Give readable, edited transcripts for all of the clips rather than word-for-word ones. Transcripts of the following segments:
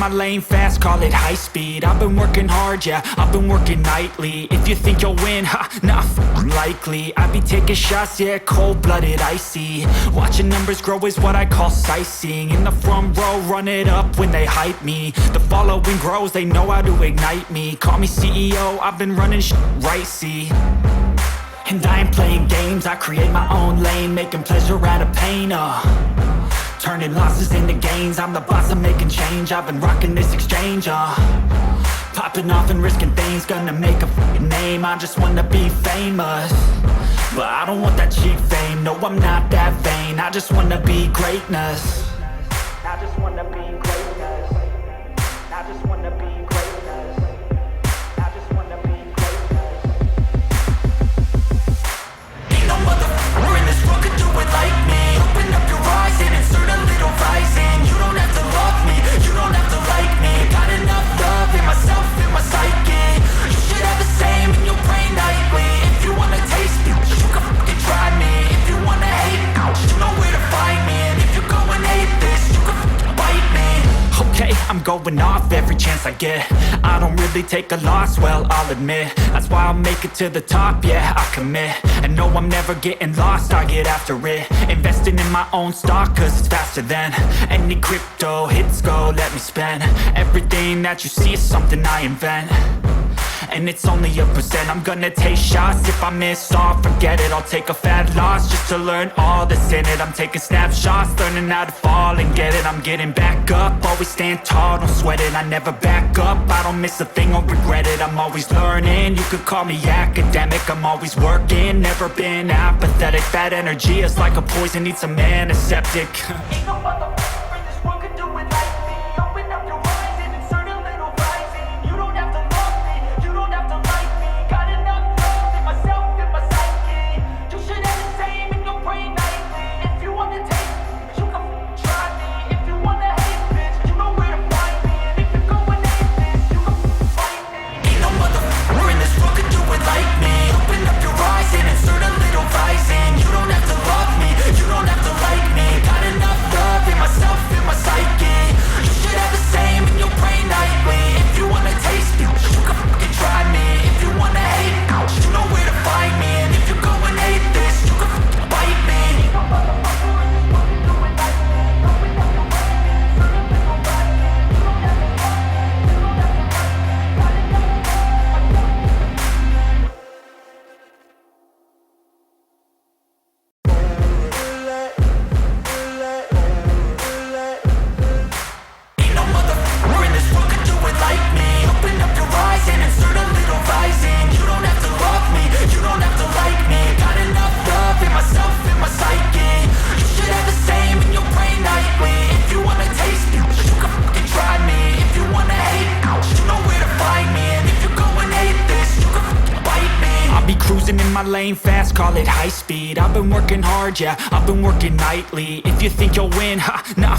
my lane fast, call it high speed. I've been working hard, yeah, I've been working nightly. If you think you'll win, ha, nah, likely. I be taking shots, yeah, cold-blooded, icy. Watching numbers grow is what I call sightseeing. In the front row, run it up when they hype me. The following grows, they know how to ignite me. Call me CEO, I've been running right, see. And I ain't playing games, I create my own lane, making pleasure out of pain, turning losses into gains. I'm the boss, I'm making change. I've been rocking this exchange, popping off and risking things. Gonna make a fucking name, I just wanna be famous. But I don't want that cheap fame, no, I'm not that vain. I just wanna be greatness. I just wanna be greatness. I just wanna be greatness. I just wanna be greatness. Ain't no motherfucker in this world could do it like me. Open up your eyes and insert a little rising. You don't have to love me, you don't have to like me. Got enough love in myself, in my psyche. You should have the same in your brain nightly. If you wanna taste me, you can fucking try me. If you wanna hate, you know where to find me. And if you go and hate this, you can fucking bite me. Okay, I'm going off every chance I get. I don't really take a loss, well, I'll admit. That's why I'll make it to the top, yeah, I commit. And no, I'm never getting lost, I get after it. Investing in my own stock, cause it's faster than any crypto hits go, let me spend. Everything that you see is something I invent. And it's only a percent. I'm gonna take shots. If I miss all, forget it. I'll take a fat loss just to learn all that's in it. I'm taking snapshots, learning how to fall and get it. I'm getting back up, always stand tall, don't sweat it. I never back up, I don't miss a thing or regret it. I'm always learning, you could call me academic. I'm always working, never been apathetic. Bad energy is like a poison, needs some antiseptic. Ain't no motherfucker in this world could do it like me. Open up your eyes and insert a little rising. You don't have to love me, you don't have to like me. Got enough love in myself, in my psyche. You should have the same in your brain nightly. If you want to taste me, you can try me. If you want to hate, bitch, you know where to find me. And if you go and hate this, you can fight me. Ain't no motherfucker in this world could do it like me. Open up your eyes and insert a little rising. You don't have to love me, you don't have to like me. Got enough love in myself, in my psyche. You should have the same in your brain nightly. If you want to taste me, you can fucking try me. If you want to hate, you know where to find me. And if you go and hate this, you can fucking bite me. Ain't no motherfucker in this world can do it like me. Open up your eyes and insert a little rising. You don't have to love me, you don't have to like me. Got enough love in myself. Ain't no motherfucker in this world could do it like me. Open up your eyes and insert a little rising. You don't have to love me, you don't have to like me. Got enough love in myself, in my psyche. You should have the same in your brain nightly. If you wanna taste me, you can fucking try me. If you wanna hate, you know where to find me. And if you go and hate this, you can fucking bite me. I'll be cruising in my lane fast, call it high speed. I've been working hard, yeah, I've been working nightly. If you think you'll win, ha, nah,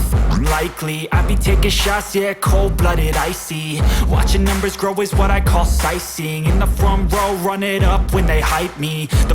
likely. I be taking shots, yeah, cold-blooded, icy. Watching numbers grow is what I call sightseeing. In the front row, run it up when they hype me. The